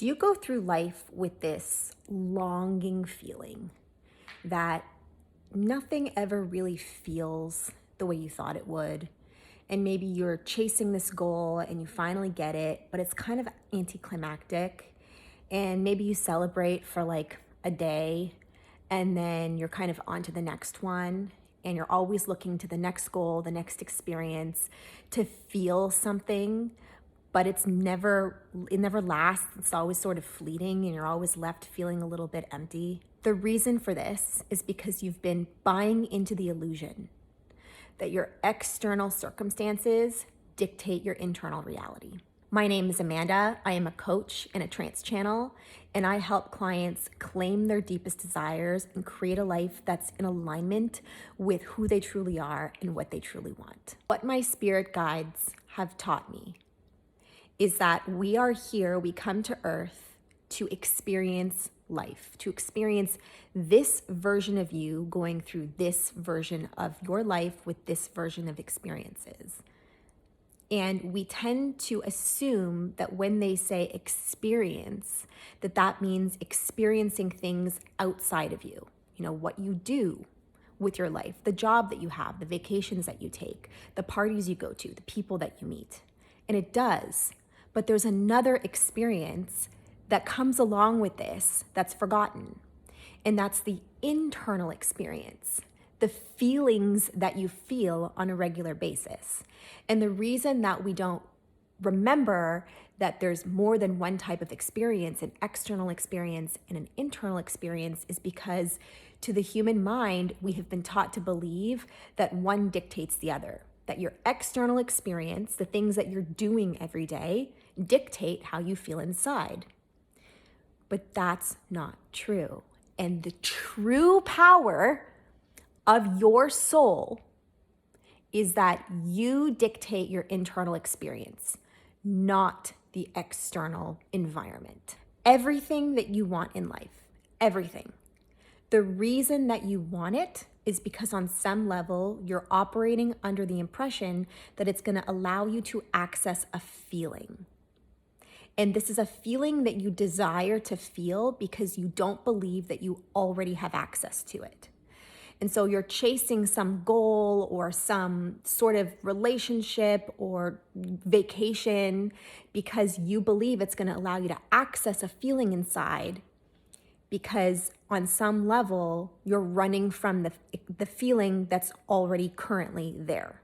Do you go through life with this longing feeling that nothing ever really feels the way you thought it would? And maybe you're chasing this goal and you finally get it, but it's kind of anticlimactic. And maybe you celebrate for like a day and then you're kind of on to the next one. And you're always looking to the next goal, the next experience to feel something, but it never lasts. It's always sort of fleeting and you're always left feeling a little bit empty. The reason for this is because you've been buying into the illusion that your external circumstances dictate your internal reality. My name is Amanda. I am a coach in a trance channel, and I help clients claim their deepest desires and create a life that's in alignment with who they truly are and what they truly want. What my spirit guides have taught me is that we are here, we come to Earth to experience life, to experience this version of you going through this version of your life with this version of experiences. And we tend to assume that when they say experience, that means experiencing things outside of you. You know, what you do with your life, the job that you have, the vacations that you take, the parties you go to, the people that you meet. And it does. But there's another experience that comes along with this that's forgotten. And that's the internal experience, the feelings that you feel on a regular basis. And the reason that we don't remember that there's more than one type of experience, an external experience and an internal experience, is because to the human mind, we have been taught to believe that one dictates the other. That your external experience, the things that you're doing every day, dictate how you feel inside. But that's not true. And the true power of your soul is that you dictate your internal experience, not the external environment. Everything that you want in life, everything. The reason that you want it is because on some level, you're operating under the impression that it's going to allow you to access a feeling. And this is a feeling that you desire to feel because you don't believe that you already have access to it. And so you're chasing some goal or some sort of relationship or vacation because you believe it's going to allow you to access a feeling inside, because on some level, you're running from the feeling that's already currently there.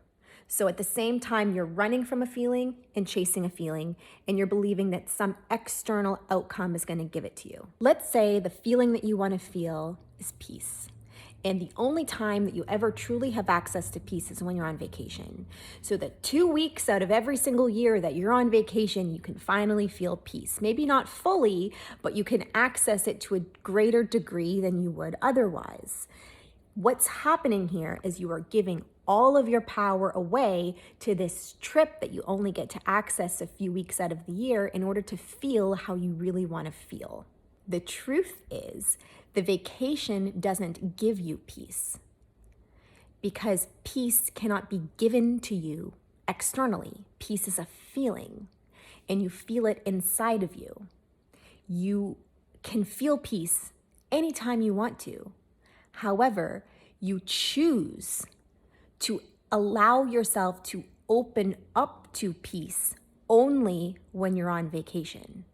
So at the same time, you're running from a feeling and chasing a feeling, and you're believing that some external outcome is going to give it to you. Let's say the feeling that you want to feel is peace. And the only time that you ever truly have access to peace is when you're on vacation. So that 2 weeks out of every single year that you're on vacation, you can finally feel peace. Maybe not fully, but you can access it to a greater degree than you would otherwise. What's happening here is you are giving all of your power away to this trip that you only get to access a few weeks out of the year in order to feel how you really want to feel. The truth is, the vacation doesn't give you peace, because peace cannot be given to you externally. Peace is a feeling, and you feel it inside of you. You can feel peace anytime you want to. However, you choose to allow yourself to open up to peace only when you're on vacation.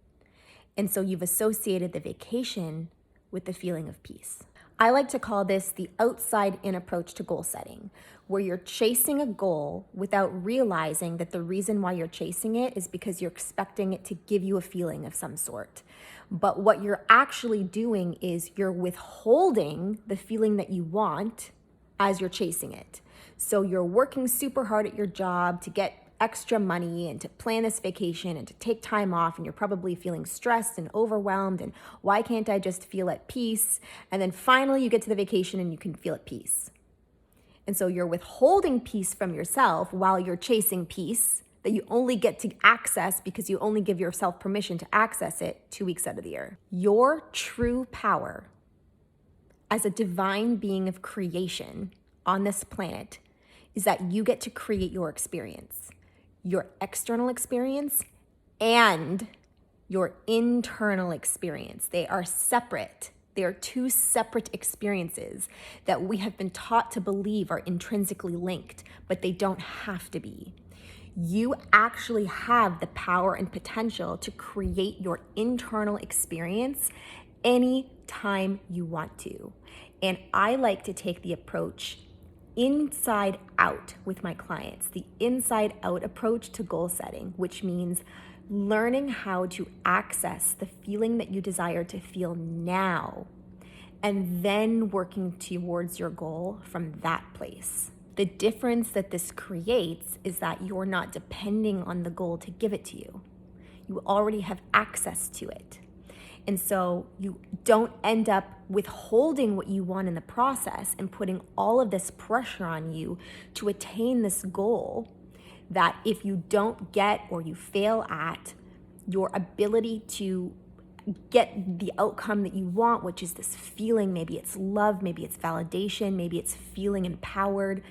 And so you've associated the vacation with the feeling of peace. I like to call this the outside-in approach to goal setting, where you're chasing a goal without realizing that the reason why you're chasing it is because you're expecting it to give you a feeling of some sort. But what you're actually doing is you're withholding the feeling that you want as you're chasing it. So you're working super hard at your job to get extra money and to plan this vacation and to take time off, and you're probably feeling stressed and overwhelmed, and why can't I just feel at peace? And then finally you get to the vacation and you can feel at peace. And so you're withholding peace from yourself while you're chasing peace that you only get to access because you only give yourself permission to access it 2 weeks out of the year. Your true power as a divine being of creation on this planet is that you get to create your experience, your external experience, and your internal experience. They are separate. They are two separate experiences that we have been taught to believe are intrinsically linked, but they don't have to be. You actually have the power and potential to create your internal experience anytime you want to. And I like to take the approach inside out with my clients, the inside out approach to goal setting, which means learning how to access the feeling that you desire to feel now, and then working towards your goal from that place. The difference that this creates is that you're not depending on the goal to give it to you. You already have access to it. And so you don't end up withholding what you want in the process and putting all of this pressure on you to attain this goal that if you don't get or you fail at, your ability to get the outcome that you want, which is this feeling, maybe it's love, maybe it's validation, maybe it's feeling empowered.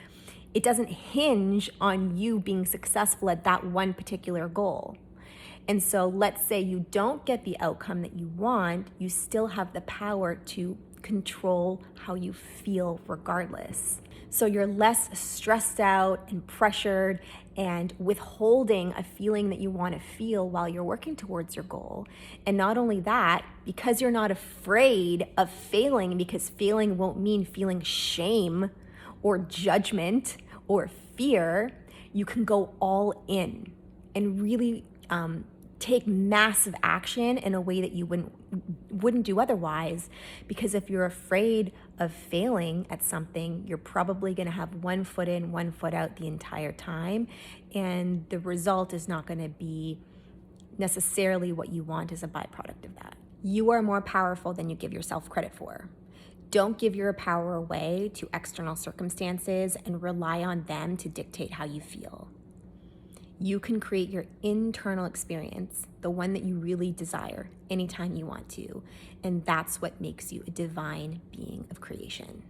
It doesn't hinge on you being successful at that one particular goal. And so let's say you don't get the outcome that you want, you still have the power to control how you feel regardless. So you're less stressed out and pressured and withholding a feeling that you want to feel while you're working towards your goal. And not only that, because you're not afraid of failing, because failing won't mean feeling shame or judgment or fear, you can go all in and really take massive action in a way that you wouldn't do otherwise. Because if you're afraid of failing at something, you're probably going to have one foot in, one foot out the entire time, and the result is not going to be necessarily what you want as a byproduct of that. You are more powerful than you give yourself credit for. Don't give your power away to external circumstances and rely on them to dictate how you feel. You can create your internal experience, the one that you really desire, anytime you want to. And that's what makes you a divine being of creation.